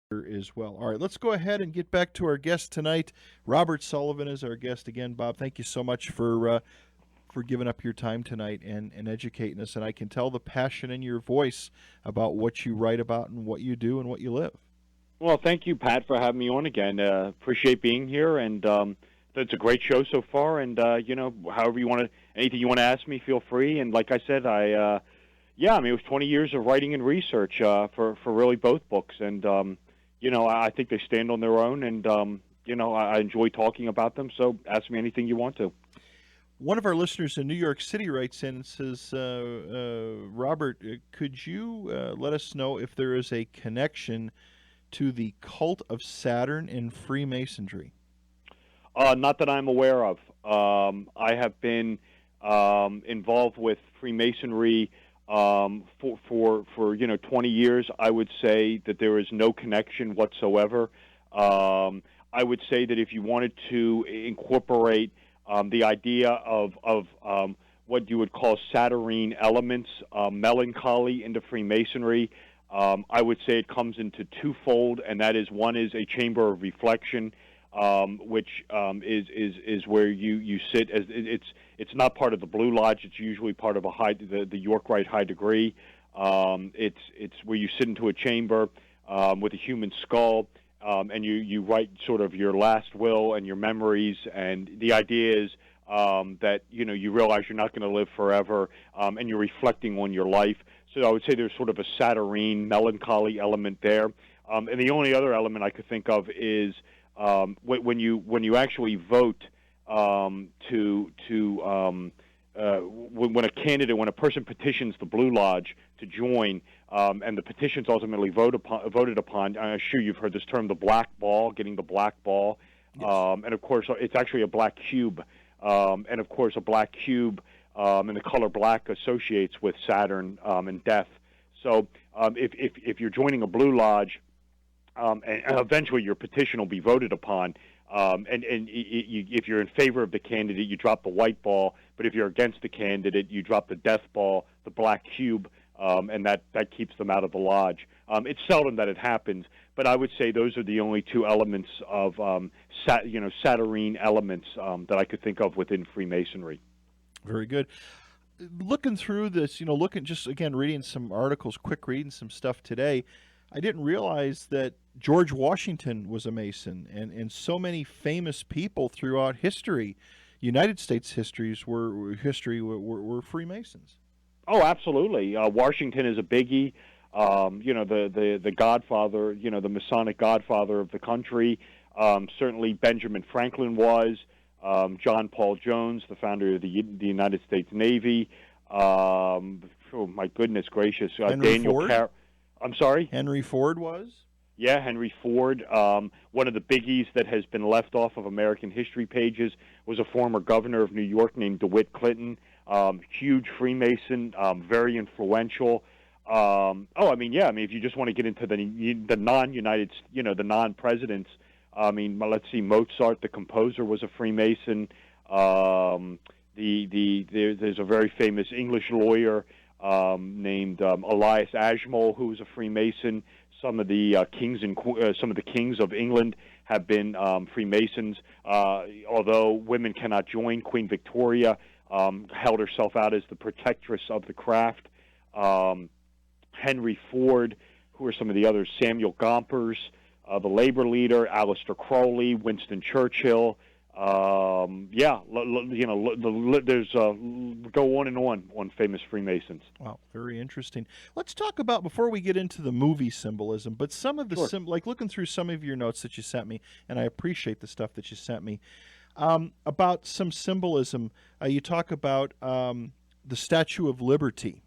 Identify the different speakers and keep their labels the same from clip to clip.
Speaker 1: as well. All right, let's go ahead and get back to our guest tonight. Robert Sullivan is our guest again. Bob, thank you so much for giving up your time tonight and educating us. And I can tell the passion in your voice about what you write about and what you do and what you live.
Speaker 2: Well, thank you, Pat, for having me on again. Appreciate being here, and it's a great show so far. And however you want to, anything you want to ask me, feel free. And like I said, it was 20 years of writing and research for really both books, and I think they stand on their own, and I enjoy talking about them. So ask me anything you want to.
Speaker 1: One of our listeners in New York City writes in and says, Robert, could you let us know if there is a connection to the cult of Saturn in Freemasonry?
Speaker 2: Not that I'm aware of. I have been involved with Freemasonry for 20 years. I would say that there is no connection whatsoever. I would say that if you wanted to incorporate the idea of what you would call Saturnine elements, melancholy, into Freemasonry, I would say it comes into twofold, and that is, one is a chamber of reflection, which is where you sit. As it's not part of the Blue Lodge. It's usually part of the York Rite High Degree. It's where you sit into a chamber with a human skull, and you write sort of your last will and your memories. And the idea is that you realize you're not going to live forever, and you're reflecting on your life. So I would say there's sort of a Saturnine melancholy element there. And the only other element I could think of is when you actually vote when a person petitions the Blue Lodge to join, and the petition's ultimately voted upon. I'm sure you've heard this term, the black ball, getting the black ball.
Speaker 1: Yes.
Speaker 2: And of course, it's actually a black cube. And of course, a black cube and the color black associates with Saturn and death. So if you're joining a Blue Lodge, and eventually your petition will be voted upon, if you're in favor of the candidate, you drop the white ball. But if you're against the candidate, you drop the death ball, the black cube, and that keeps them out of the lodge. It's seldom that it happens, but I would say those are the only two elements of Saturnine elements that I could think of within Freemasonry.
Speaker 1: Very good. Looking through this, reading some articles, reading some stuff today, I didn't realize that George Washington was a Mason, and so many famous people throughout history, United States history, were Freemasons.
Speaker 2: Oh, absolutely. Washington is a biggie. The godfather, the Masonic godfather of the country. Certainly Benjamin Franklin was. John Paul Jones, the founder of the United States Navy. My goodness gracious.
Speaker 1: Daniel Ford?
Speaker 2: I'm sorry?
Speaker 1: Henry Ford was?
Speaker 2: Yeah, Henry Ford. One of the biggies that has been left off of American history pages was a former governor of New York named Dewitt Clinton. Huge Freemason, very influential. If you just want to get into the non-United, the non-presidents, let's see, Mozart, the composer, was a Freemason. There's a very famous English lawyer named Elias Ashmole, who was a Freemason. Some of the kings of England have been Freemasons. Although women cannot join, Queen Victoria held herself out as the protectress of the craft. Henry Ford, who are some of the others? Samuel Gompers, the labor leader, Aleister Crowley, Winston Churchill. There's go on and on famous Freemasons.
Speaker 1: Wow, very interesting. Let's talk about, before we get into the movie symbolism, but some of the
Speaker 2: Sure.
Speaker 1: like looking through some of your notes that you sent me, and I appreciate the stuff that you sent me about some symbolism. You talk about the Statue of Liberty.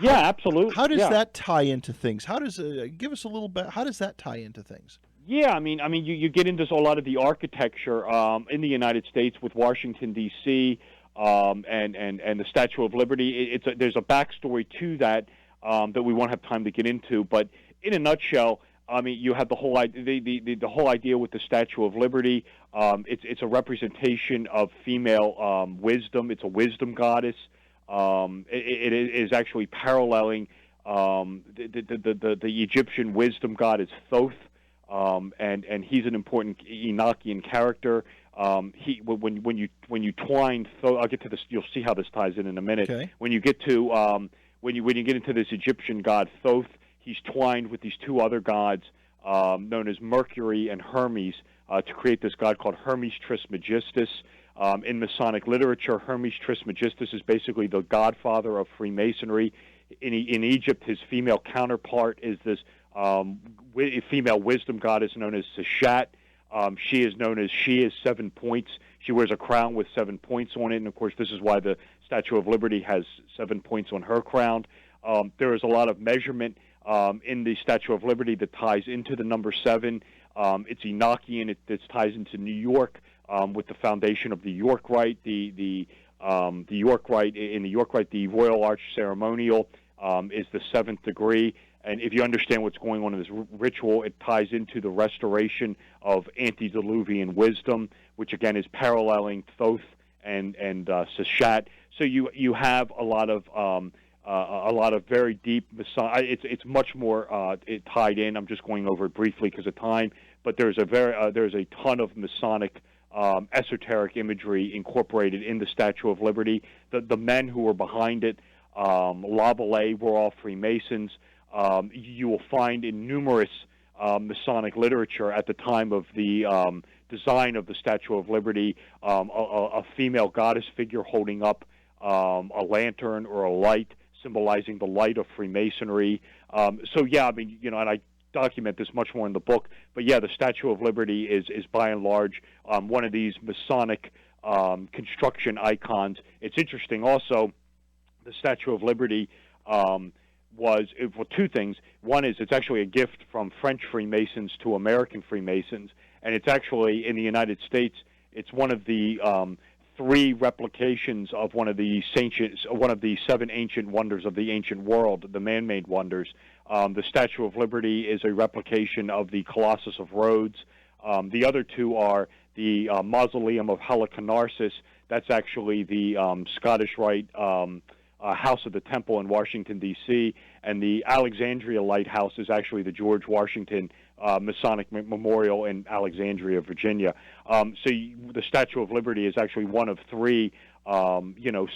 Speaker 2: Yeah, absolutely.
Speaker 1: How does that tie into things? How does give us a little bit? How does that tie into things?
Speaker 2: Yeah, you get into a lot of the architecture in the United States with Washington D.C. And the Statue of Liberty. There's a backstory to that that we won't have time to get into. But in a nutshell, you have the whole the whole idea with the Statue of Liberty. It's a representation of female wisdom. It's a wisdom goddess. It is actually paralleling The Egyptian wisdom god is Thoth, and he's an important Enochian character. When you twine Thoth, I'll get to this. You'll see how this ties in a minute.
Speaker 1: Okay.
Speaker 2: When you get to when you get into this Egyptian god Thoth, he's twined with these two other gods known as Mercury and Hermes to create this god called Hermes Trismegistus. In Masonic literature, Hermes Trismegistus is basically the godfather of Freemasonry. In Egypt, his female counterpart is this female wisdom goddess known as Seshat. She is known as She is 7 points. She wears a crown with 7 points on it, and of course, this is why the Statue of Liberty has 7 points on her crown. There is a lot of measurement in the Statue of Liberty that ties into the number 7. It's Enochian. It ties into New York with the foundation of the York Rite. The York Rite in the York Rite, the Royal Arch Ceremonial is the 7th degree. And if you understand what's going on in this ritual, it ties into the restoration of antediluvian wisdom, which again is paralleling Thoth and Seshat. So you have a lot of very deep it's much more tied in. I'm just going over it briefly because of time, but there's a ton of Masonic esoteric imagery incorporated in the Statue of Liberty. The men who were behind it, Lavallee, were all Freemasons. You will find in numerous Masonic literature at the time of the design of the Statue of Liberty a female goddess figure holding up a lantern or a light, symbolizing the light of Freemasonry. So yeah, I mean, and I document this much more in the book, but yeah, the Statue of Liberty is by and large one of these Masonic construction icons. It's interesting also, the Statue of Liberty was two things. One is it's actually a gift from French Freemasons to American Freemasons, and it's actually in the United States. It's one of the 3 replications of one of the 7 ancient wonders of the ancient world, the man-made wonders. The Statue of Liberty is a replication of the Colossus of Rhodes. The other 2 are the Mausoleum of Halicarnassus. That's actually the Scottish Rite House of the Temple in Washington, D.C., and the Alexandria Lighthouse is actually the George Washington Masonic Memorial in Alexandria, Virginia. The Statue of Liberty is actually one of 3,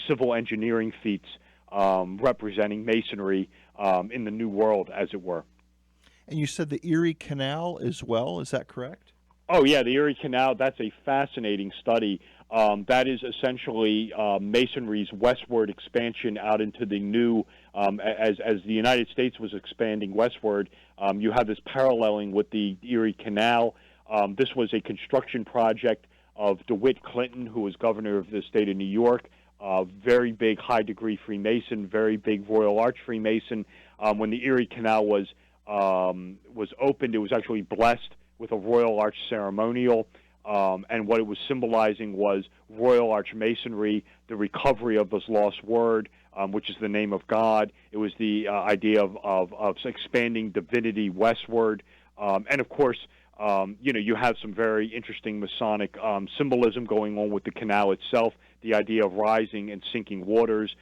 Speaker 2: civil engineering feats representing Masonry in the New World, as it were.
Speaker 1: And you said the Erie Canal as well, is that correct?
Speaker 2: Oh, yeah, the Erie Canal, that's a fascinating study. That is essentially Masonry's westward expansion out into the new, as the United States was expanding westward, you have this paralleling with the Erie Canal. This was a construction project of Dewitt Clinton, who was governor of the state of New York, very big high-degree Freemason, very big Royal Arch Freemason. When the Erie Canal was opened, it was actually blessed with a Royal Arch ceremonial. And what it was symbolizing was Royal Arch Masonry, the recovery of this lost word, which is the name of God. It was the idea of expanding divinity westward. And of course, you have some very interesting Masonic symbolism going on with the canal itself, the idea of rising and sinking waters,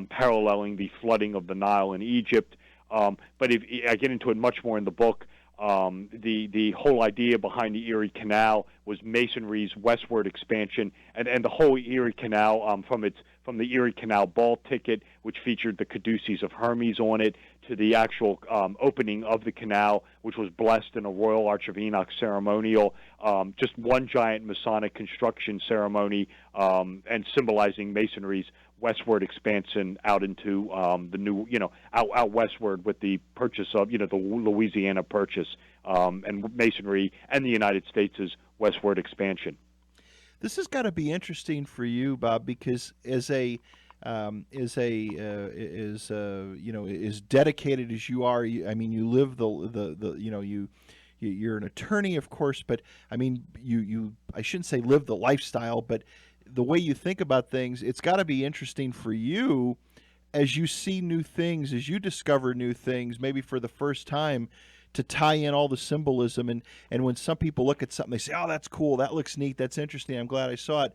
Speaker 2: paralleling the flooding of the Nile in Egypt. But if I get into it much more in the book, the whole idea behind the Erie Canal was Masonry's westward expansion, and the whole Erie Canal, from the Erie Canal ball ticket, which featured the caduceus of Hermes on it, to the actual opening of the canal, which was blessed in a Royal Arch of Enoch ceremonial, just one giant Masonic construction ceremony, and symbolizing Masonry's westward expansion out into the new, out westward with the purchase of, the Louisiana Purchase, and Masonry and the United States' westward expansion.
Speaker 1: This has got to be interesting for you, Bob, because as dedicated as you are, you live you're an attorney, of course, but I mean, I shouldn't say live the lifestyle, but the way you think about things, it's got to be interesting for you as you see new things, as you discover new things, maybe for the first time, to tie in all the symbolism. And when some people look at something, they say, oh, that's cool, that looks neat, that's interesting, I'm glad I saw it.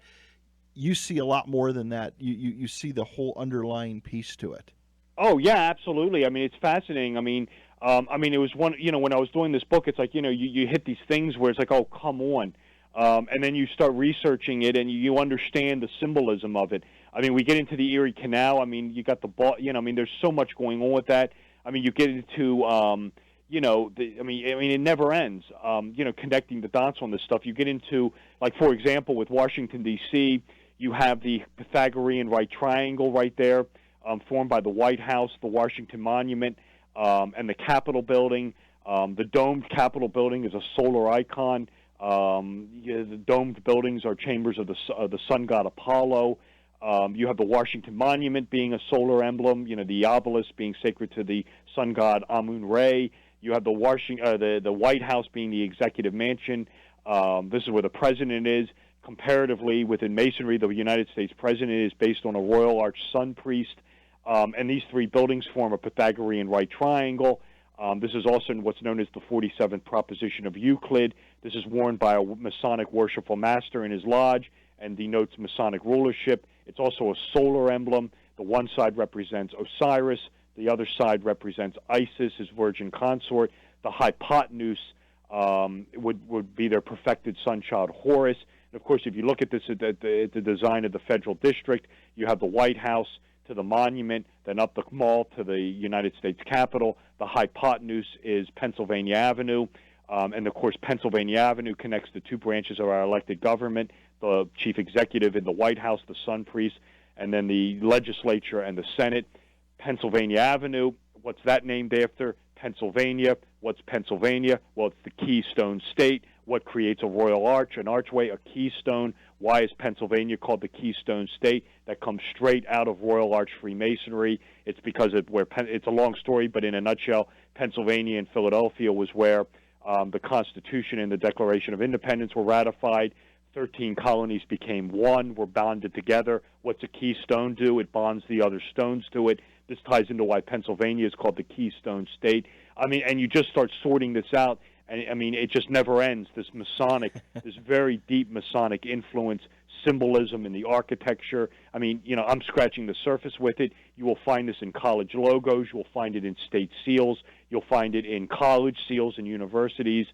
Speaker 1: You see a lot more than that. You see the whole underlying piece to it.
Speaker 2: Oh yeah, absolutely. I mean, it's fascinating. It was one. When I was doing this book, it's like you hit these things where it's like, oh, come on, and then you start researching it and you understand the symbolism of it. I mean, we get into the Erie Canal. I mean, you got the there's so much going on with that. I mean, you get into it never ends. Connecting the dots on this stuff. You get into, like, for example, with Washington D.C., you have the Pythagorean right triangle right there, formed by the White House, the Washington Monument, and the Capitol building. The domed Capitol building is a solar icon. The domed buildings are chambers of the sun god Apollo. You have the Washington Monument being a solar emblem. The obelisk being sacred to the sun god Amun-Re. You have the White House being the executive mansion. This is where the president is. Comparatively, within Masonry, the United States president is based on a Royal Arch Sun priest. And these three buildings form a Pythagorean right triangle. This is also what's known as the 47th proposition of Euclid. This is worn by a Masonic worshipful master in his lodge and denotes Masonic rulership. It's also a solar emblem. The one side represents Osiris. The other side represents Isis, his virgin consort. The hypotenuse would be their perfected son child Horus. And of course, if you look at this at the design of the federal district, you have the White House to the monument, then up the mall to the United States Capitol. The hypotenuse is Pennsylvania Avenue. And of course, Pennsylvania Avenue connects the two branches of our elected government, the chief executive in the White House, the sun priest, and then the legislature and the Senate. Pennsylvania Avenue, what's that named after? Pennsylvania. What's Pennsylvania? Well, it's the Keystone State. What creates a royal arch, an archway, a keystone? Why is Pennsylvania called the Keystone State? That comes straight out of Royal Arch Freemasonry. It's because it's a long story, but in a nutshell, Pennsylvania and Philadelphia was where the Constitution and the Declaration of Independence were ratified. 13 colonies became one, were bonded together. What's a keystone do? It bonds the other stones to it. This ties into why Pennsylvania is called the Keystone State. I mean, and you just start sorting this out, and I mean, it just never ends. This Masonic, this very deep Masonic influence, symbolism in the architecture. I mean, I'm scratching the surface with it. You will find this in college logos. You'll find it in state seals. You'll find it in college seals and universities.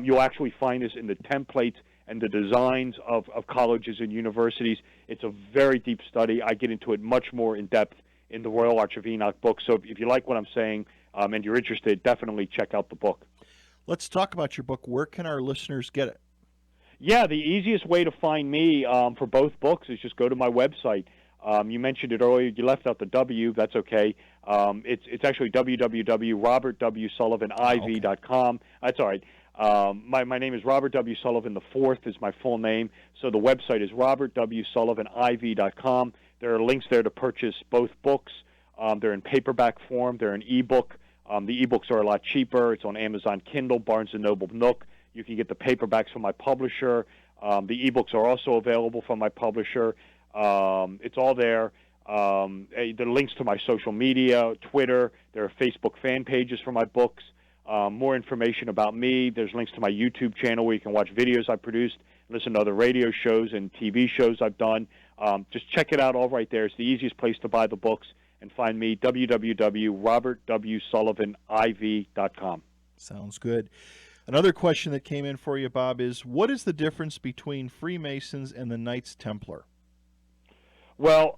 Speaker 2: You'll actually find this in the templates and the designs of colleges and universities. It's a very deep study. I get into it much more in depth in the Royal Arch of Enoch book. So if you like what I'm saying and you're interested, definitely check out the book.
Speaker 1: Let's talk about your book. Where can our listeners get it?
Speaker 2: Yeah, the easiest way to find me for both books is just go to my website. You mentioned it earlier. You left out the W. That's okay. It's actually www.robertwsullivan.iv.com. That's all right. My name is Robert W. Sullivan. The fourth is my full name. So the website is robertwsullivan.iv.com. There are links there to purchase both books. They're in paperback form. They're an ebook. The ebooks are a lot cheaper. It's on Amazon Kindle, Barnes & Noble, Nook. You can get the paperbacks from my publisher. The ebooks are also available from my publisher. It's all there. There are links to my social media, Twitter. There are Facebook fan pages for my books. More information about me. There's links to my YouTube channel where you can watch videos I produced, listen to other radio shows and TV shows I've done. Just check it out all right there. It's the easiest place to buy the books. And find me, www.robertwsullivan.iv.com.
Speaker 1: Sounds good. Another question that came in for you, Bob, is what is the difference between Freemasons and the Knights Templar?
Speaker 2: Well,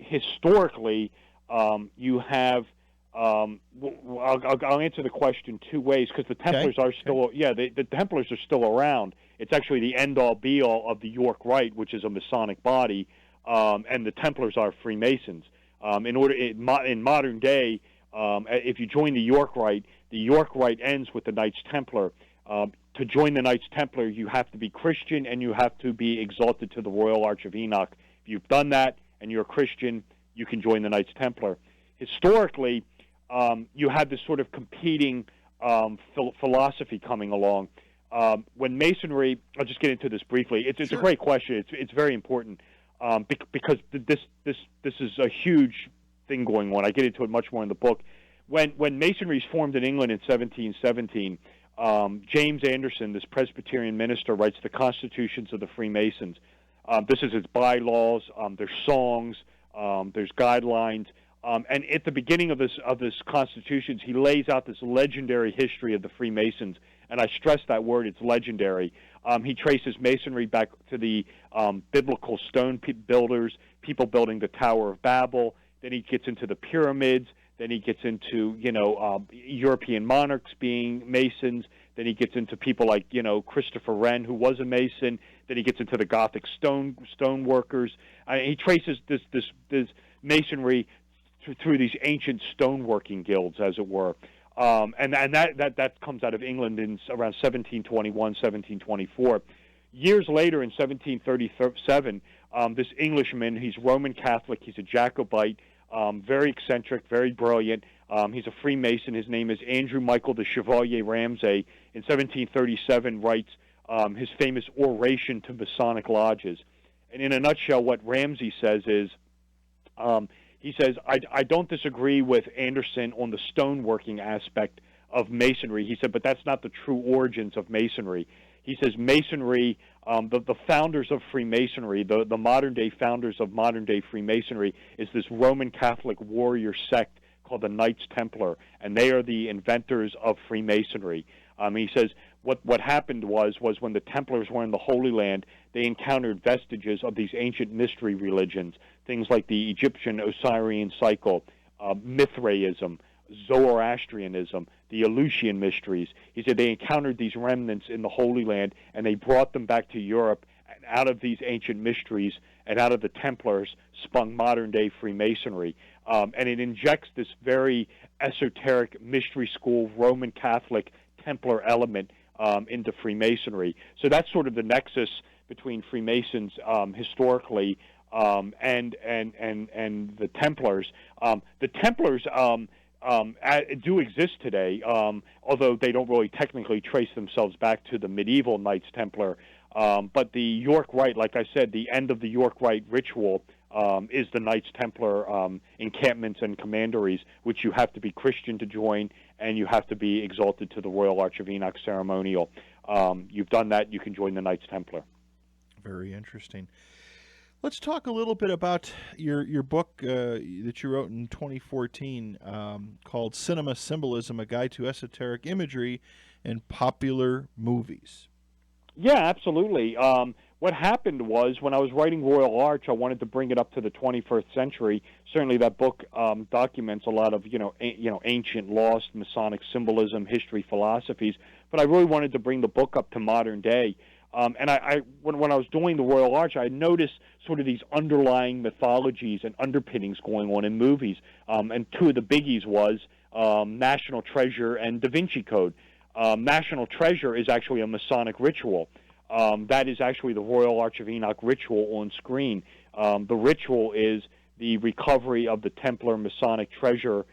Speaker 2: historically, you have. I'll answer the question two ways because the Templars are still. Yeah, the Templars are still around. It's actually the end-all, be-all of the York Rite, which is a Masonic body, and the Templars are Freemasons. In modern day, if you join the York Rite ends with the Knights Templar. To join the Knights Templar, you have to be Christian and you have to be exalted to the Royal Arch of Enoch. If you've done that and you're a Christian, you can join the Knights Templar. Historically, you had this sort of competing philosophy coming along. When Masonry, I'll just get into this briefly. It's
Speaker 1: Sure.
Speaker 2: a great question. It's very important because this is a huge thing going on. I get into it much more in the book. When Masonry is formed in England in 1717, James Anderson, this Presbyterian minister, writes the Constitutions of the Freemasons. This is its bylaws. There's songs. There's guidelines. And at the beginning of this constitutions, he lays out this legendary history of the Freemasons. And I stress that word, it's legendary. He traces Masonry back to the biblical stone builders, people building the Tower of Babel. Then he gets into the pyramids. Then he gets into, European monarchs being Masons. Then he gets into people like, Christopher Wren, who was a Mason. Then he gets into the Gothic stone workers. He traces this Masonry through these ancient stoneworking guilds, as it were. And that comes out of England in around 1721, 1724. Years later, in 1737, this Englishman, he's Roman Catholic, he's a Jacobite, very eccentric, very brilliant. He's a Freemason. His name is Andrew Michael de Chevalier Ramsay. In 1737, writes his famous oration to Masonic lodges. And in a nutshell, what Ramsay says is, he says, I don't disagree with Anderson on the stoneworking aspect of Masonry. He said, but that's not the true origins of Masonry. He says Masonry, the founders of Freemasonry, the modern-day founders of modern-day Freemasonry is this Roman Catholic warrior sect called the Knights Templar, and they are the inventors of Freemasonry. He says what happened was when the Templars were in the Holy Land, they encountered vestiges of these ancient mystery religions, things like the Egyptian Osirian cycle, Mithraism, Zoroastrianism, the Eleusinian mysteries. He said they encountered these remnants in the Holy Land, and they brought them back to Europe, and out of these ancient mysteries and out of the Templars sprung modern-day Freemasonry. And it injects this very esoteric mystery school Roman Catholic Templar element into Freemasonry. So that's sort of the nexus between Freemasons historically and the Templars. The Templars do exist today, although they don't really technically trace themselves back to the medieval Knights Templar. But the York Rite, like I said, the end of the York Rite ritual is the Knights Templar encampments and commanderies, which you have to be Christian to join, and you have to be exalted to the Royal Arch of Enoch ceremonial. You've done that, you can join the Knights Templar.
Speaker 1: Very interesting. Let's talk a little bit about your book that you wrote in 2014 called Cinema Symbolism, A Guide to Esoteric Imagery in Popular Movies.
Speaker 2: Yeah, absolutely. What happened was when I was writing Royal Arch, I wanted to bring it up to the 21st century. Certainly that book documents a lot of ancient lost Masonic symbolism, history, philosophies, but I really wanted to bring the book up to modern day. And when I was doing the Royal Arch, I noticed sort of these underlying mythologies and underpinnings going on in movies. And two of the biggies was National Treasure and Da Vinci Code. National Treasure is actually a Masonic ritual. That is actually the Royal Arch of Enoch ritual on screen. The ritual is the recovery of the Templar Masonic treasure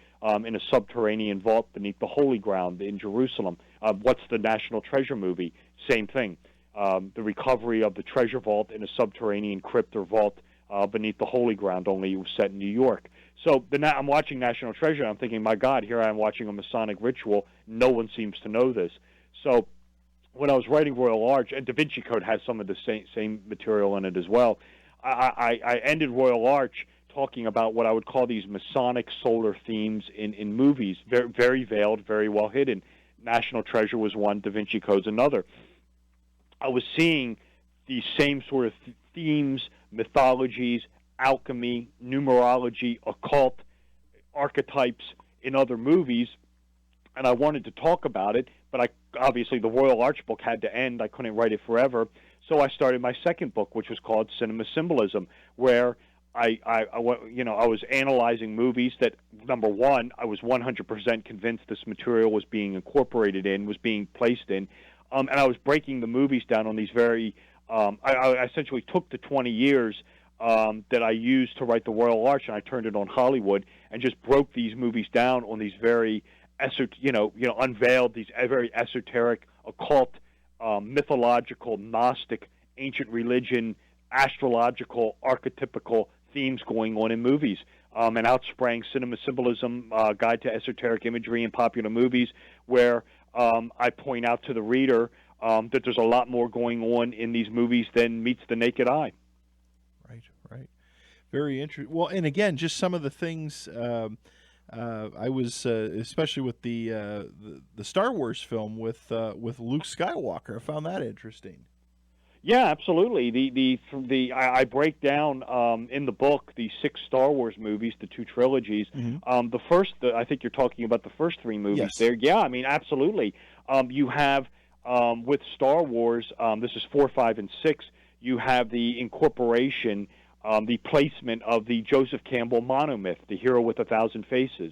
Speaker 2: in a subterranean vault beneath the Holy Ground in Jerusalem. What's the National Treasure movie? Same thing. The recovery of the treasure vault in a subterranean crypt or vault beneath the Holy Ground, only it was set in New York. So I'm watching National Treasure, and I'm thinking, my God, here I am watching a Masonic ritual. No one seems to know this. So when I was writing Royal Arch, and Da Vinci Code has some of the same material in it as well, I ended Royal Arch talking about what I would call these Masonic solar themes in movies, very, very veiled, very well hidden. National Treasure was one, Da Vinci Code's another. I was seeing these same sort of themes, mythologies, alchemy, numerology, occult archetypes in other movies, and I wanted to talk about it, but obviously the Royal Arch book had to end. I couldn't write it forever, so I started my second book, which was called Cinema Symbolism, where I was analyzing movies that, number one, I was 100% convinced this material was being incorporated in, was being placed in, and I was breaking the movies down on these very, I essentially took the 20 years that I used to write the Royal Arch, and I turned it on Hollywood, and just broke these movies down on these very, unveiled these very esoteric, occult, mythological, Gnostic, ancient religion, astrological, archetypical themes going on in movies. And out sprang Cinema Symbolism, Guide to Esoteric Imagery in Popular Movies, where I point out to the reader that there's a lot more going on in these movies than meets the naked eye.
Speaker 1: Very interesting. Well, and again, just some of the things I was, especially with the Star Wars film with Luke Skywalker. I found that interesting.
Speaker 2: Yeah, absolutely. I break down in the book the 6 Star Wars movies, the 2 trilogies.
Speaker 1: Mm-hmm.
Speaker 2: I think you're talking about the first 3 movies.
Speaker 1: Yes.
Speaker 2: There. Yeah, I mean, absolutely. You have with Star Wars. This is 4, 5, and 6. You have the incorporation, the placement of the Joseph Campbell monomyth, the hero with 1,000 faces.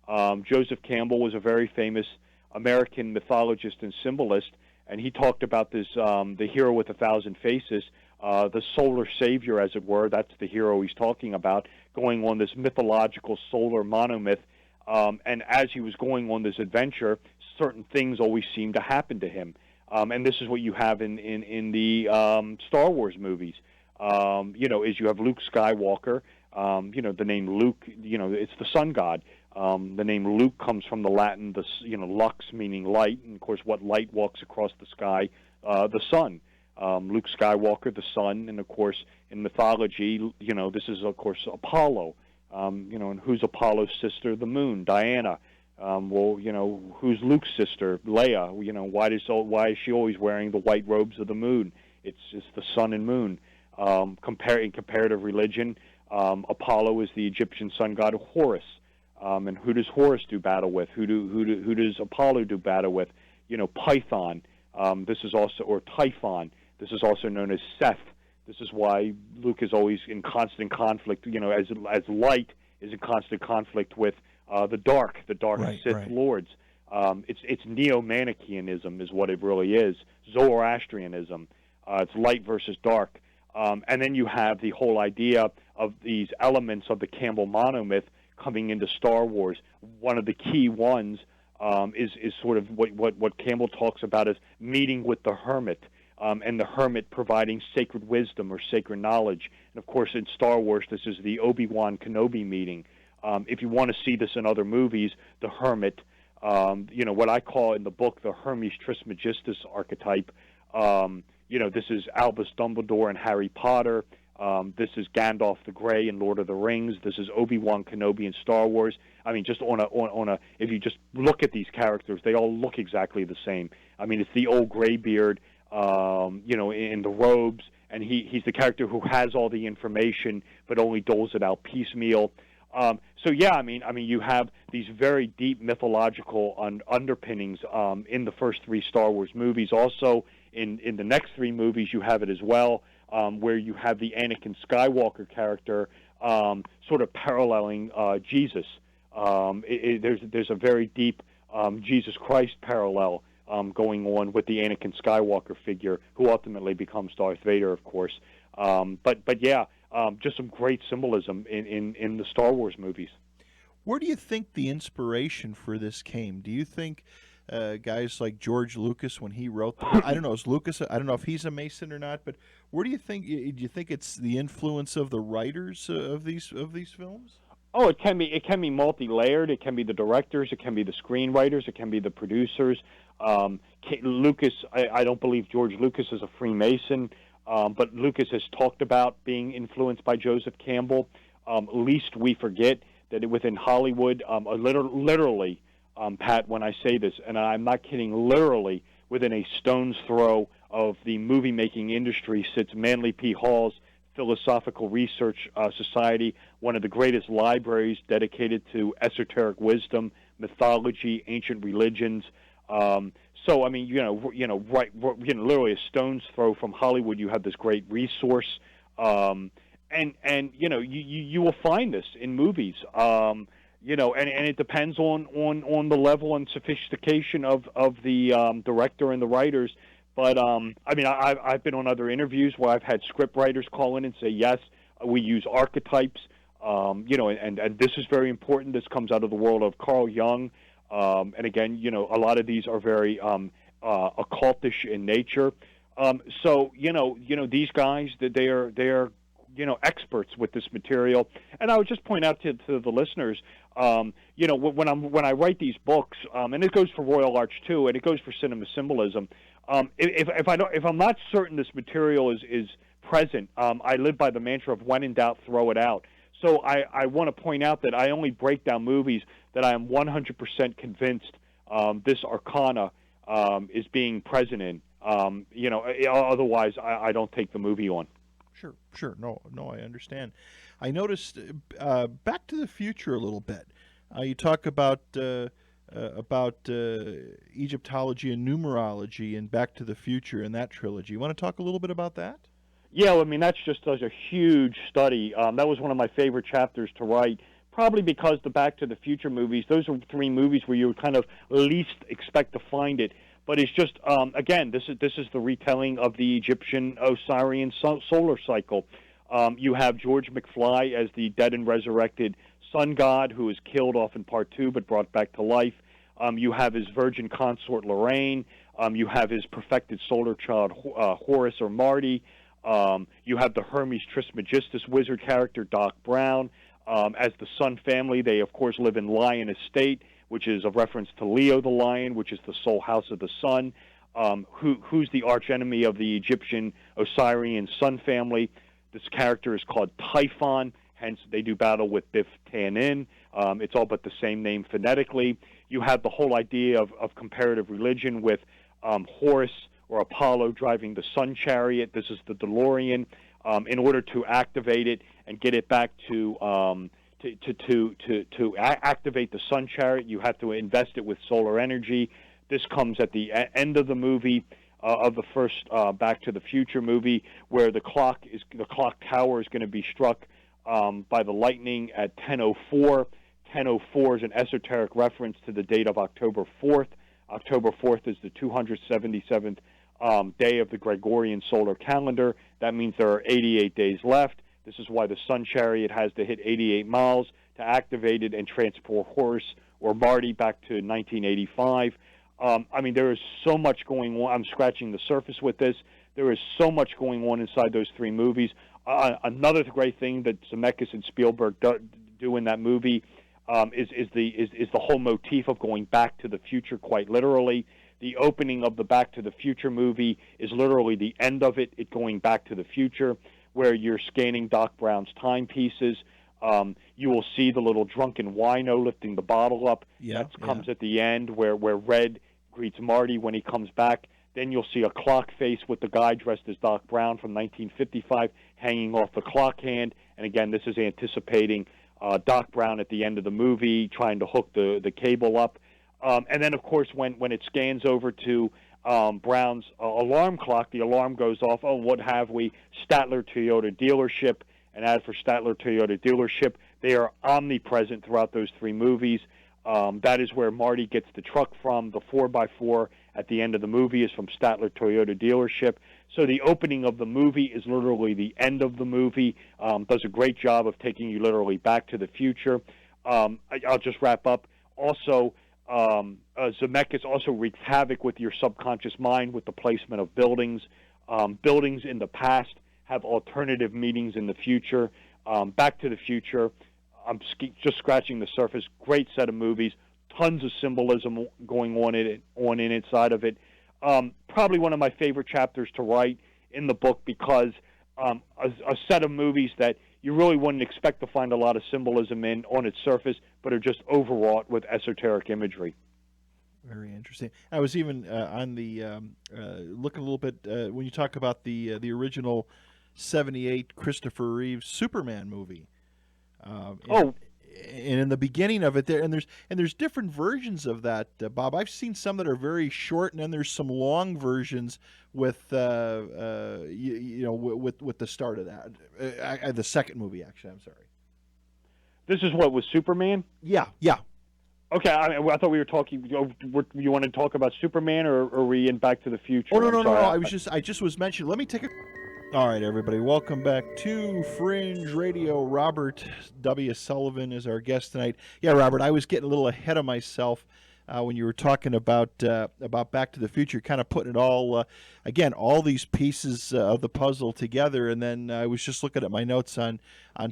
Speaker 2: Joseph Campbell was a very famous American mythologist and symbolist. And he talked about this, the hero with 1,000 faces, the solar savior, as it were. That's the hero he's talking about, going on this mythological solar monomyth. And as he was going on this adventure, certain things always seemed to happen to him. And this is what you have in the Star Wars movies. Is you have Luke Skywalker. The name Luke, it's the sun god. The name Luke comes from the Latin, lux, meaning light, and of course, what light walks across the sky? The sun. Luke Skywalker, the sun, and of course, in mythology, this is of course Apollo. And who's Apollo's sister? The moon, Diana. Who's Luke's sister? Leia. Why is she always wearing the white robes of the moon? It's the sun and moon. In comparative religion, Apollo is the Egyptian sun god Horus. And who does Horus do battle with? Who does Apollo do battle with? Python. This is also, or Typhon. This is also known as Seth. This is why Luke is always in constant conflict. As light is in constant conflict with the dark
Speaker 1: Right,
Speaker 2: Sith
Speaker 1: right.
Speaker 2: lords. It's neo-Manichaeanism is what it really is. Zoroastrianism. It's light versus dark. And then you have the whole idea of these elements of the Campbell monomyth coming into Star Wars. One of the key ones is sort of what Campbell talks about as meeting with the Hermit, and the Hermit providing sacred wisdom or sacred knowledge. And of course, in Star Wars, this is the Obi-Wan Kenobi meeting. If you want to see this in other movies, the Hermit, what I call in the book the Hermes Trismegistus archetype. This is Albus Dumbledore and Harry Potter. This is Gandalf the Grey in Lord of the Rings. This is Obi-Wan Kenobi in Star Wars. I mean, just on a if you just look at these characters, they all look exactly the same. I mean, it's the old graybeard, in the robes, and he's the character who has all the information but only doles it out piecemeal. You have these very deep mythological underpinnings in the first 3 Star Wars movies. Also, in the next 3 movies, you have it as well. Where you have the Anakin Skywalker character sort of paralleling Jesus. There's a very deep Jesus Christ parallel going on with the Anakin Skywalker figure, who ultimately becomes Darth Vader, of course. Just some great symbolism in the Star Wars movies.
Speaker 1: Where do you think the inspiration for this came? Do you think guys like George Lucas, when he wrote I don't know, is Lucas, I don't know if he's a Mason or not, but where do you think it's the influence of the writers of these films?
Speaker 2: Oh, it can be multi-layered. It can be the directors, it can be the screenwriters, it can be the producers. Lucas, I don't believe George Lucas is a Freemason, but Lucas has talked about being influenced by Joseph Campbell. Least we forget that within Hollywood, literally, Pat, when I say this, and I'm not kidding, literally within a stone's throw of the movie-making industry sits Manly P. Hall's Philosophical Research Society, one of the greatest libraries dedicated to esoteric wisdom, mythology, ancient religions. Literally a stone's throw from Hollywood, you have this great resource, and you will find this in movies. And it depends on the level and sophistication of the director and the writers. But I've been on other interviews where I've had script writers call in and say, yes, we use archetypes. And this is very important. This comes out of the world of Carl Jung. And again, a lot of these are very occultish in nature. These guys, that they are experts with this material. And I would just point out to the listeners, when I write these books, and it goes for Royal Arch too, and it goes for cinema symbolism. If I'm not certain this material is present. I live by the mantra of when in doubt, throw it out. So I want to point out that I only break down movies that I am 100% convinced this arcana is being present in. Otherwise I don't take the movie on.
Speaker 1: Sure. No, I understand. I noticed Back to the Future a little bit. You talk about Egyptology and numerology and Back to the Future in that trilogy. You want to talk a little bit about that?
Speaker 2: Yeah, I mean, that's just such a huge study. That was one of my favorite chapters to write, probably because the Back to the Future movies, those are three movies where you would kind of least expect to find it. But it's just, again, this is the retelling of the Egyptian Osirian solar cycle. You have George McFly as the dead and resurrected sun god who is killed off in part 2 but brought back to life. You have his virgin consort Lorraine. You have his perfected solar child Horus or Marty. You have the Hermes Trismegistus wizard character Doc Brown. As the Sun family, they of course live in Lion Estate, which is a reference to Leo the Lion, which is the sole house of the sun. Who's the archenemy of the Egyptian Osirian Sun family? This character is called Typhon, hence they do battle with Bif Tanin. It's all but the same name phonetically. You have the whole idea of comparative religion with Horus or Apollo driving the sun chariot. This is the DeLorean. In order to activate it and get it back to activate the sun chariot, you have to invest it with solar energy. This comes at the end of the movie of the first Back to the Future movie, where the clock tower is going to be struck by the lightning at 10:04. 10:04 is an esoteric reference to the date of October 4th. October 4th is the 277th day of the Gregorian solar calendar. That means there are 88 days left. This is why the sun chariot has to hit 88 miles to activate it and transport Horus or Marty back to 1985. I mean, there is so much going on. I'm scratching the surface with this. There is so much going on inside those three movies. Another great thing that Zemeckis and Spielberg do in that movie is the whole motif of going back to the future, quite literally. The opening of the Back to the Future movie is literally the end of it going back to the future, where you're scanning Doc Brown's timepieces. You will see the little drunken wino lifting the bottle up. That comes at the end, where Red greets Marty when he comes back. Then you'll see a clock face with the guy dressed as Doc Brown from 1955 hanging off the clock hand. And again, this is anticipating Doc Brown at the end of the movie trying to hook the cable up. And then, of course, when it scans over to Brown's alarm clock, the alarm goes off. Oh, what have we? Statler Toyota dealership. And as for Statler Toyota dealership, they are omnipresent throughout those three movies. That is where Marty gets the truck from. The 4x4 at the end of the movie is from Statler Toyota dealership. So the opening of the movie is literally the end of the movie. Does a great job of taking you literally back to the future. I'll just wrap up. Also, Zemeckis also wreaks havoc with your subconscious mind with the placement of buildings. Buildings in the past have alternative meanings in the future. Back to the Future, I'm just scratching the surface. Great set of movies, tons of symbolism going on inside of it. Probably one of my favorite chapters to write in the book because a set of movies that you really wouldn't expect to find a lot of symbolism in on its surface, but are just overwrought with esoteric imagery.
Speaker 1: Very interesting. I was even on the looking a little bit when you talk about the original '78 Christopher Reeves Superman movie. And in the beginning of it, there's different versions of that, Bob. I've seen some that are very short, and then there's some long versions with with the start of that. The second movie, actually. I'm sorry.
Speaker 2: This is what was Superman?
Speaker 1: Yeah.
Speaker 2: Okay, I thought we were talking. You want to talk about Superman, or are we in Back to the Future?
Speaker 1: Oh no. I just was mentioning. Let me take a. All right, everybody, welcome back to Fringe Radio. Robert W. Sullivan is our guest tonight. Yeah, Robert, I was getting a little ahead of myself when you were talking about Back to the Future, kind of putting it all again, all these pieces of the puzzle together, and then I was just looking at my notes on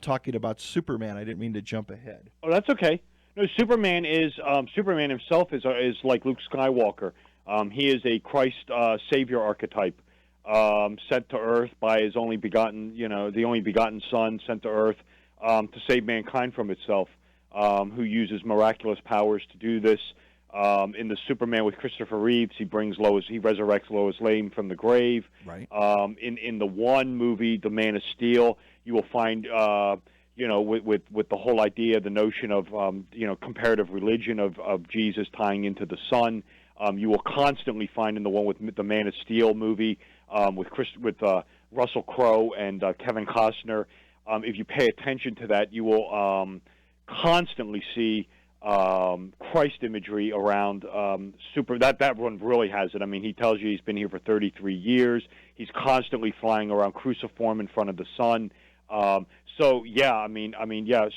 Speaker 1: talking about Superman. I didn't mean to jump ahead.
Speaker 2: Oh, that's okay. No, Superman himself is like Luke Skywalker. He is a Christ Savior archetype. sent to Earth by his only begotten, the only begotten Son sent to Earth to save mankind from itself, who uses miraculous powers to do this. In the Superman with Christopher Reeves, he resurrects Lois Lane from the grave.
Speaker 1: Right.
Speaker 2: In the one movie, The Man of Steel, you will find, with the whole idea, the notion of, comparative religion of Jesus tying into the Son. You will constantly find in the one with the Man of Steel movie with Russell Crowe and Kevin Costner. If you pay attention to that, you will constantly see Christ imagery around that one really has it. I mean, he tells you he's been here for 33 years. He's constantly flying around cruciform in front of the sun. So yeah,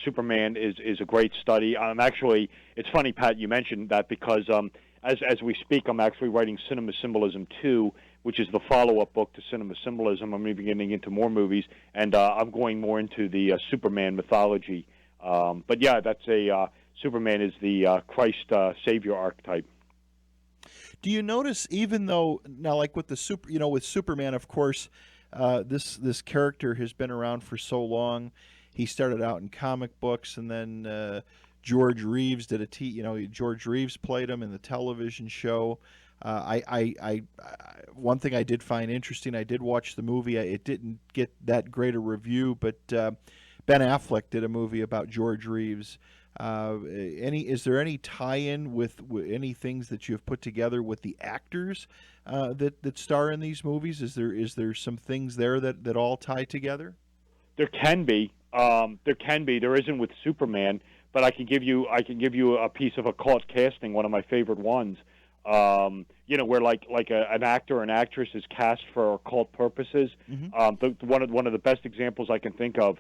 Speaker 2: Superman is a great study. Actually, it's funny, Pat, you mentioned that because as we speak, I'm actually writing Cinema Symbolism 2, which is the follow-up book to Cinema Symbolism. I'm even getting into more movies, and I'm going more into the Superman mythology. But yeah, that's Superman is the Christ Savior archetype.
Speaker 1: Do you notice, even though now, like with with Superman, of course, this character has been around for so long. He started out in comic books, and then George Reeves did George Reeves played him in the television show. One thing I did find interesting, I did watch the movie. It didn't get that great a review, but Ben Affleck did a movie about George Reeves. Is there any tie-in with any things that you've put together with the actors that star in these movies? Is there some things there that all tie together?
Speaker 2: There can be. There isn't with Superman, but I can give you a piece of occult casting. One of my favorite ones. Where an actor or an actress is cast for occult purposes. Mm-hmm. One of the best examples I can think of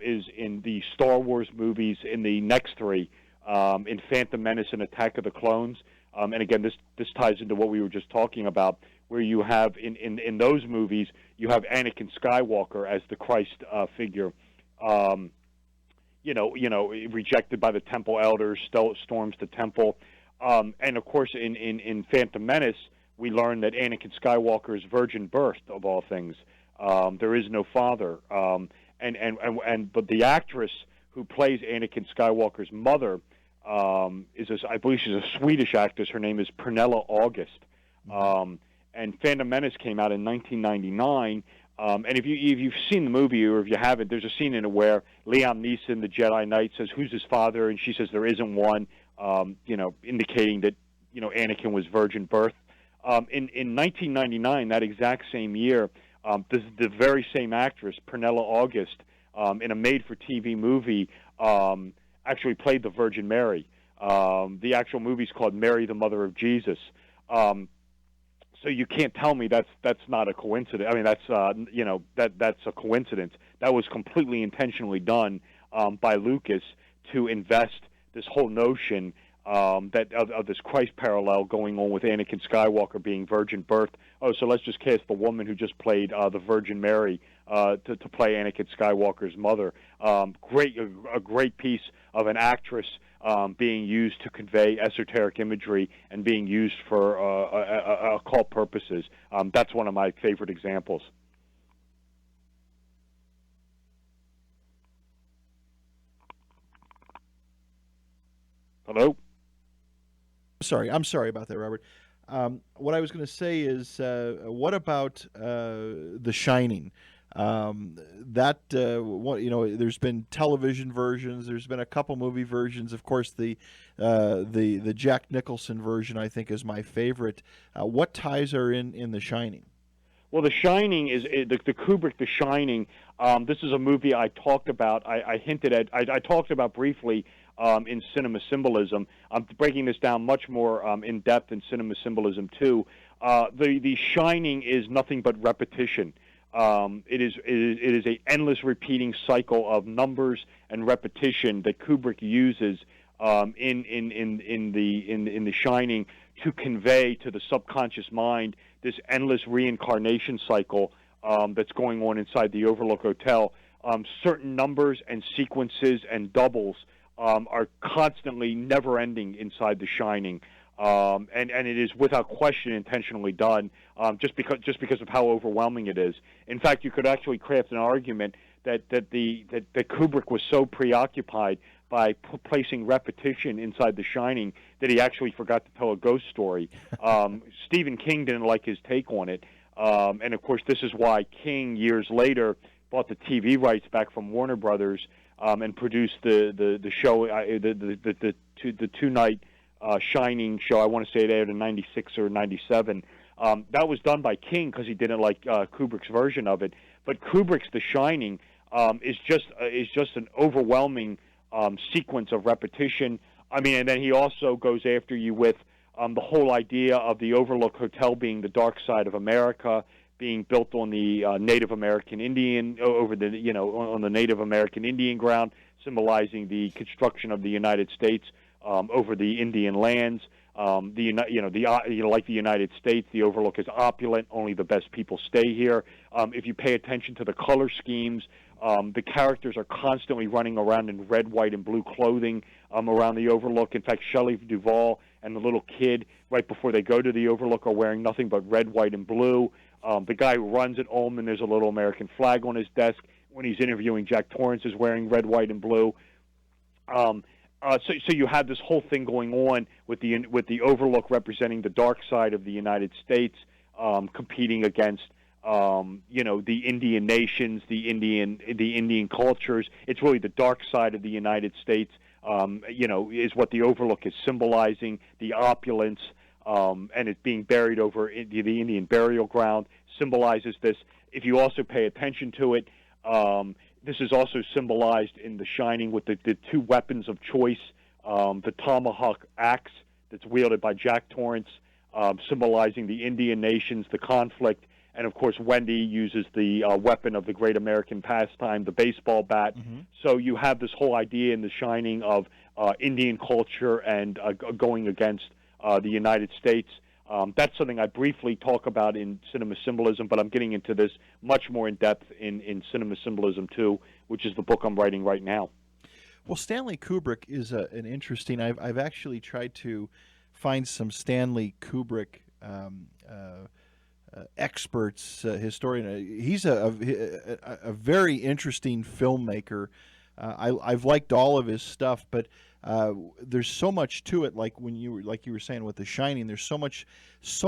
Speaker 2: is in the Star Wars movies, in the next three, in Phantom Menace and Attack of the Clones. And again, this ties into what we were just talking about, where you have in those movies, you have Anakin Skywalker as the Christ figure, rejected by the temple elders, storms the temple. And of course, in Phantom Menace, we learn that Anakin Skywalker is virgin birthed, of all things. There is no father. But the actress who plays Anakin Skywalker's mother I believe she's a Swedish actress. Her name is Pernilla August. And Phantom Menace came out in 1999. And if you've seen the movie, or if you haven't, there's a scene in it where Liam Neeson, the Jedi Knight, says, "Who's his father?" And she says, "There isn't one," indicating that Anakin was virgin birth. In 1999, that exact same year, the very same actress, Pernilla August, in a made-for-TV movie, actually played the Virgin Mary. The actual movie's called Mary, the Mother of Jesus. So you can't tell me that's not a coincidence. I mean, that's a coincidence. That was completely intentionally done by Lucas to invest this whole notion that of this Christ parallel going on with Anakin Skywalker being virgin birth. Oh, so let's just cast the woman who just played the Virgin Mary to play Anakin Skywalker's mother. A great piece of an actress being used to convey esoteric imagery and being used for occult purposes. That's one of my favorite examples. Hello?
Speaker 1: I'm sorry about that, Robert. What I was going to say is, what about The Shining? There's been television versions. There's been a couple movie versions. Of course, the Jack Nicholson version, I think, is my favorite. What ties are in The Shining?
Speaker 2: Well, The Shining is the Kubrick The Shining. This is a movie I talked about. I hinted at. I talked about briefly in Cinema Symbolism. I'm breaking this down much more in depth in Cinema Symbolism 2. The Shining is nothing but repetition. It is a endless repeating cycle of numbers and repetition that Kubrick uses in The Shining to convey to the subconscious mind this endless reincarnation cycle that's going on inside the Overlook Hotel. Certain numbers and sequences and doubles are constantly never-ending inside The Shining. and it is without question intentionally done, just because of how overwhelming it is. In fact, you could actually craft an argument that Kubrick was so preoccupied by placing repetition inside The Shining that he actually forgot to tell a ghost story. Stephen King didn't like his take on it, and of course, this is why King years later bought the TV rights back from Warner Brothers and produced the show, the two-night Shining show. I want to say it aired in '96 or '97. That was done by King because he didn't like Kubrick's version of it. But Kubrick's The Shining is just an overwhelming sequence of repetition. I mean, and then he also goes after you with the whole idea of the Overlook Hotel being the dark side of America, being built on the Native American Indian on the Native American Indian ground, symbolizing the construction of the United States over the Indian lands. Like the United States, the Overlook is opulent. Only the best people stay here. If you pay attention to the color schemes, the characters are constantly running around in red, white, and blue clothing around the Overlook. In fact, Shelley Duvall and the little kid, right before they go to the Overlook, are wearing nothing but red, white, and blue. The guy who runs it, Ullman, there's a little American flag on his desk. When he's interviewing Jack Torrance, is wearing red, white, and blue. So you have this whole thing going on with the Overlook representing the dark side of the United States, competing against the Indian nations, the Indian cultures. It's really the dark side of the United States. Is what the Overlook is symbolizing, the opulence, and it's being buried over the Indian burial ground symbolizes this. If you also pay attention to it, this is also symbolized in The Shining with the two weapons of choice, the tomahawk axe that's wielded by Jack Torrance, symbolizing the Indian nations, the conflict, and of course Wendy uses the weapon of the great American pastime, the baseball bat. Mm-hmm. So you have this whole idea in The Shining of Indian culture and going against the United States. That's something I briefly talk about in Cinema Symbolism, but I'm getting into this much more in depth in Cinema Symbolism 2, which is the book I'm writing right now.
Speaker 1: Well, Stanley Kubrick is an interesting. I've actually tried to find some Stanley Kubrick experts, historian. He's a very interesting filmmaker. I've liked all of his stuff, but there's so much to it. Like you were saying with The Shining, there's so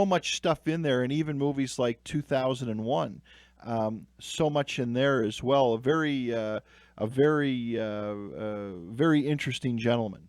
Speaker 1: much stuff in there, and even movies like 2001, so much in there as well. A very interesting gentleman.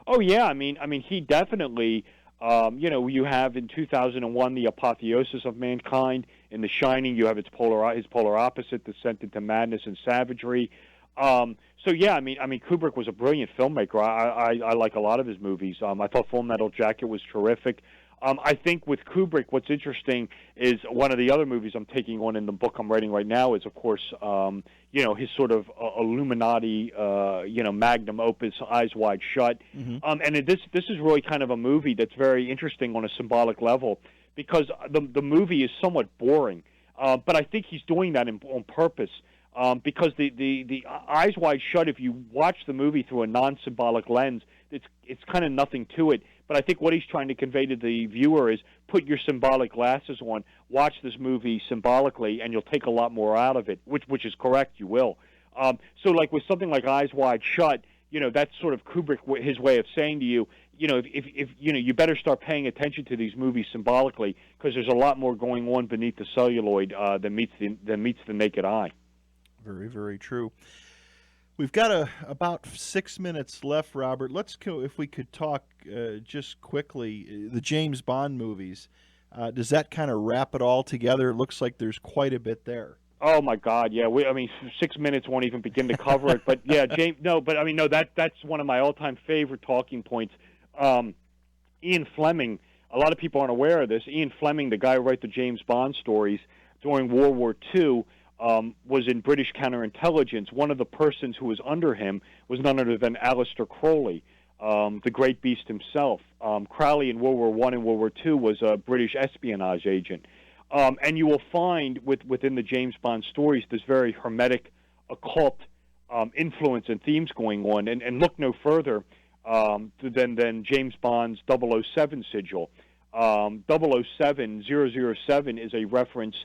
Speaker 2: Oh yeah, I mean he definitely. You have in 2001 the apotheosis of mankind. In The Shining, you have his polar opposite, descent into madness and savagery. So yeah, I mean, Kubrick was a brilliant filmmaker. I like a lot of his movies. I thought Full Metal Jacket was terrific. I think with Kubrick, what's interesting is one of the other movies I'm taking on in the book I'm writing right now is, of course, his sort of Illuminati, magnum opus, Eyes Wide Shut. Mm-hmm. And this is really kind of a movie that's very interesting on a symbolic level because the movie is somewhat boring. But I think he's doing that on purpose. Because the Eyes Wide Shut, if you watch the movie through a non-symbolic lens, it's kind of nothing to it. But I think what he's trying to convey to the viewer is put your symbolic glasses on, watch this movie symbolically, and you'll take a lot more out of it, which is correct, you will. So like with something like Eyes Wide Shut, that's sort of Kubrick, his way of saying to you, if you better start paying attention to these movies symbolically because there's a lot more going on beneath the celluloid than meets the naked eye.
Speaker 1: Very, very true. We've got about 6 minutes left, Robert. Let's go, if we could talk just quickly, the James Bond movies. Does that kind of wrap it all together? It looks like there's quite a bit there.
Speaker 2: Oh my God, yeah. 6 minutes won't even begin to cover it. But yeah, that's one of my all-time favorite talking points. Ian Fleming. A lot of people aren't aware of this. Ian Fleming, the guy who wrote the James Bond stories during World War II. Was in British counterintelligence. One of the persons who was under him was none other than Aleister Crowley, the great beast himself. Crowley in World War I and World War II was a British espionage agent. And you will find within the James Bond stories this very hermetic, occult influence and themes going on. And look no further. than James Bond's 007 sigil. 007 is a reference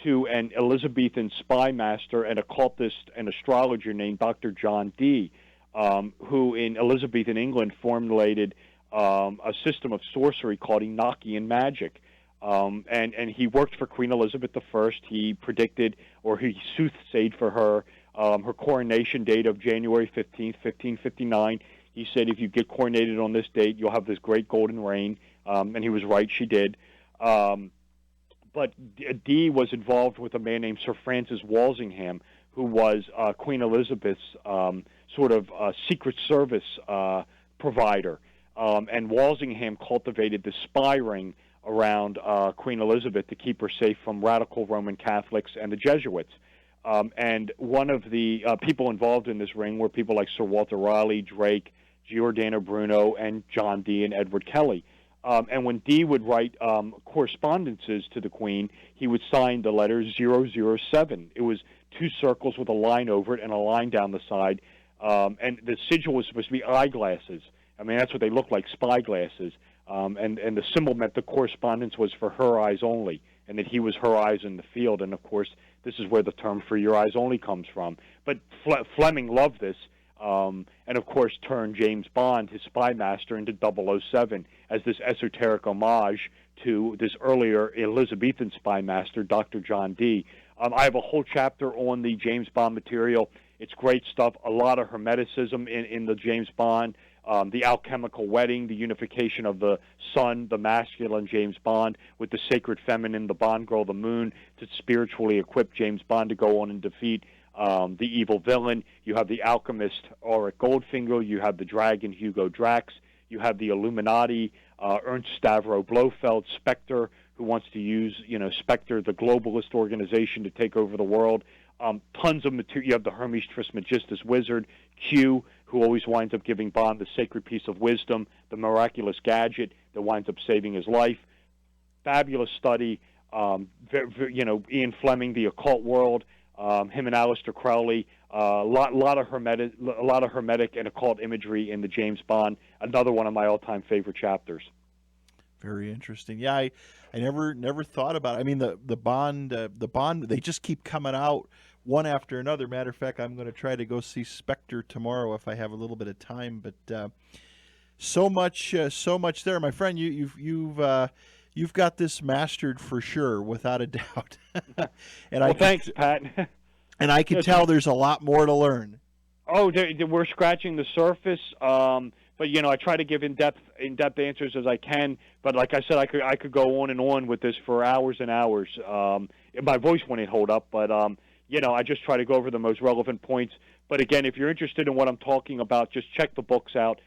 Speaker 2: to an Elizabethan spy master and occultist and astrologer named Dr. John Dee, who in Elizabethan England formulated a system of sorcery called Enochian magic. And he worked for Queen Elizabeth I. He predicted, or he soothsayed for her, her coronation date of January 15th, 1559. He said, if you get coronated on this date, you'll have this great golden reign. And he was right, she did. But Dee was involved with a man named Sir Francis Walsingham, who was Queen Elizabeth's sort of Secret Service provider. And Walsingham cultivated the spy ring around Queen Elizabeth to keep her safe from radical Roman Catholics and the Jesuits. And one of the people involved in this ring were people like Sir Walter Raleigh, Drake, Giordano Bruno, and John Dee and Edward Kelly. And when Dee would write correspondences to the Queen, he would sign the letter 007. It was two circles with a line over it and a line down the side. And the sigil was supposed to be eyeglasses. I mean, that's what they look like, spy glasses. And the symbol meant the correspondence was for her eyes only, and that he was her eyes in the field. And, of course, this is where the term for your eyes only comes from. But Fleming loved this. And, of course, turned James Bond, his spy master, into 007 as this esoteric homage to this earlier Elizabethan spy master, Dr. John Dee. I have a whole chapter on the James Bond material. It's great stuff, a lot of Hermeticism in the James Bond, the alchemical wedding, the unification of the sun, the masculine James Bond, with the sacred feminine, the Bond girl, the moon, to spiritually equip James Bond to go on and defeat the evil villain. You have the alchemist Auric Goldfinger. You have the dragon Hugo Drax. You have the Illuminati, Ernst Stavro Blofeld, Spectre, who wants to use, Spectre, the globalist organization, to take over the world. Tons of material. You have the Hermes Trismegistus wizard, Q, who always winds up giving Bond the sacred piece of wisdom, the miraculous gadget that winds up saving his life. Fabulous study. Ian Fleming, the occult world. Him and Aleister Crowley, a lot of hermetic and occult imagery in the James Bond. Another one of my all-time favorite chapters.
Speaker 1: Very interesting. Yeah, I never thought about it. I mean, the Bond, they just keep coming out one after another. Matter of fact, I'm going to try to go see Spectre tomorrow if I have a little bit of time. But so much there, my friend. You've got this mastered for sure, without a doubt. And
Speaker 2: thanks, Pat.
Speaker 1: And I can tell there's a lot more to learn.
Speaker 2: Oh, we're scratching the surface. But I try to give in-depth answers as I can. But like I said, I could go on and on with this for hours and hours. My voice wouldn't hold up, but I just try to go over the most relevant points. But again, if you're interested in what I'm talking about, just check the books out.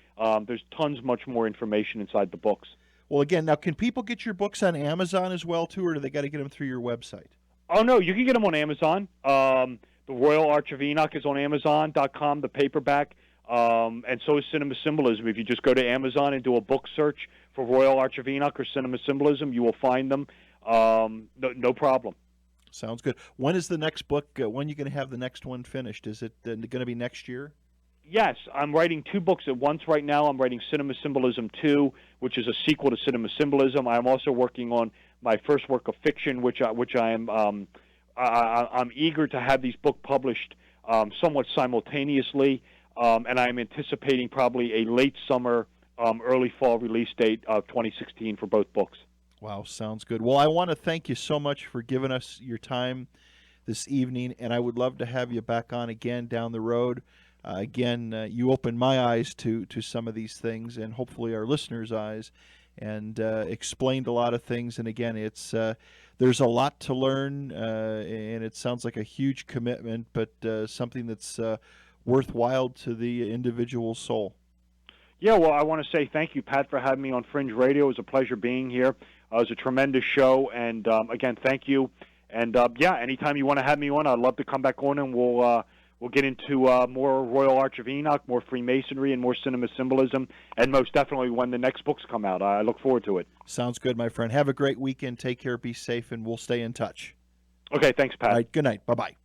Speaker 2: There's much more information inside the books.
Speaker 1: Well, again, now, can people get your books on Amazon as well, too, or do they got to get them through your website?
Speaker 2: Oh, no, you can get them on Amazon. The Royal Arch of Enoch is on Amazon.com, the paperback, and so is Cinema Symbolism. If you just go to Amazon and do a book search for Royal Arch of Enoch or Cinema Symbolism, you will find them. No problem.
Speaker 1: Sounds good. When is the next book? When are you going to have the next one finished? Is it going to be next year?
Speaker 2: Yes, I'm writing two books at once right now. I'm writing Cinema Symbolism 2, which is a sequel to Cinema Symbolism. I'm also working on my first work of fiction, which I'm eager to have these books published somewhat simultaneously, and I'm anticipating probably a late summer, early fall release date of 2016 for both books.
Speaker 1: Wow, sounds good. Well, I want to thank you so much for giving us your time this evening, and I would love to have you back on again down the road. You opened my eyes to some of these things, and hopefully our listeners' eyes, and explained a lot of things. And again, it's there's a lot to learn, and it sounds like a huge commitment, but something that's worthwhile to the individual soul.
Speaker 2: Yeah, well, I want to say thank you, Pat, for having me on Fringe Radio. It was a pleasure being here. It was a tremendous show, and again, thank you. And anytime you want to have me on, I'd love to come back on, and we'll get into more Royal Arch of Enoch, more Freemasonry, and more Cinema Symbolism, and most definitely when the next books come out. I look forward to it.
Speaker 1: Sounds good, my friend. Have a great weekend. Take care, be safe, and we'll stay in touch.
Speaker 2: Okay, thanks, Pat.
Speaker 1: All right, good night. Bye-bye.